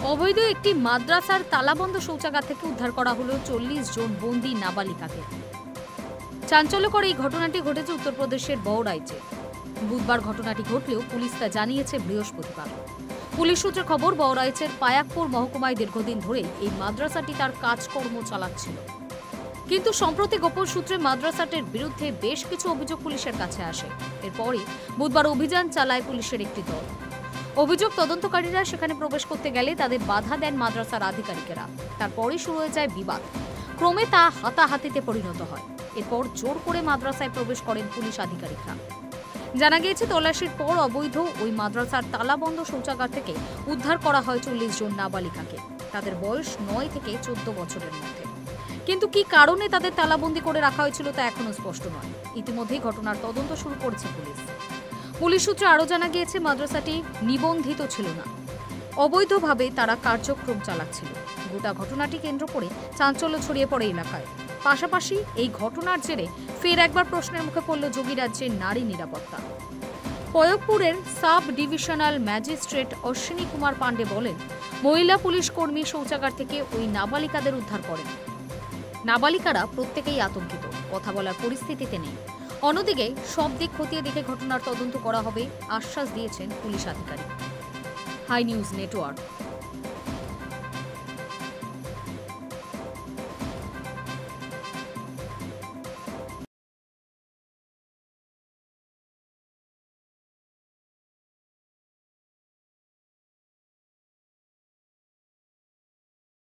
অবৈধ একটি মাদ্রাসার তালাবন্ধ শৌচাগার থেকে উদ্ধার করা হলো ৪০ জন বন্দী নাবালিকাকে। চাঞ্চল্যকর এই ঘটনাটি ঘটেছে উত্তরপ্রদেশের বহরাইচে। বুধবার ঘটনাটি ঘটলেও পুলিশ তা জানিয়েছে বৃহস্পতিবার। পুলিশ সূত্রে খবর, বহরাইচের পায়াকপুর মহকুমায় দীর্ঘদিন ধরে এই মাদ্রাসাটি তার কাজকর্ম চালাচ্ছিল। কিন্তু সম্প্রতি গোপন সূত্রে মাদ্রাসাটির বিরুদ্ধে বেশ কিছু অভিযোগ পুলিশের কাছে আসে। এরপরই বুধবার অভিযান চালায় পুলিশের একটি দল। অভিযোগ তদন্তকারীরা সেখানে প্রবেশ করতে গেলে তাদের বাধা দেন মাদ্রাসার আধিকারিকেরা। তারপরই শুরু হয়ে যায় বিবাদ। ক্রমে তা হাতাহাতিতে পরিণত হয়। এরপর জোর করে মাদ্রাসায় প্রবেশ করেন পুলিশ আধিকারিকরা। জানা গিয়েছে, তল্লাশির পর অবৈধ ওই মাদ্রাসার তালাবন্ধ শৌচাগার থেকে উদ্ধার করা হয় ৪০ জন নাবালিকাকে। তাদের বয়স ৯ থেকে ১৪ বছরের মধ্যে। কিন্তু কি কারণে তাদের তালাবন্দি করে রাখা হয়েছিল তা এখনো স্পষ্ট নয়। ইতিমধ্যেই ঘটনার তদন্ত শুরু করেছে পুলিশ। পুলিশ সূত্রে আরও জানা গিয়েছে, মাদ্রাসাটি নিবন্ধিত ছিল না, অবৈধভাবে তারা কার্যক্রম চালাচ্ছিল। গোটা ঘটনাটি কেন্দ্র করে চাঞ্চল্য ছড়িয়ে পড়ে এলাকায়। পাশাপাশি এই ঘটনার জেরে ফের একবার প্রশ্নের মুখে পড়ল যোগীরাজ্যের নারী নিরাপত্তা। পয়কপুরের sub divisional magistrate Ashwini Kumar Pandey বলেন, মহিলা পুলিশ কর্মী শৌচাগার থেকে ওই নাবালিকাদের উদ্ধার করেন। নাবালিকারা প্রত্যেকেই আতঙ্কিত, কথা বলার পরিস্থিতিতে নেই। অন্যদিকে সব দিক খতিয়ে দেখে ঘটনার তদন্ত করা হবে আশ্বাস দিয়েছেন পুলিশ আধিকারিক। High news network.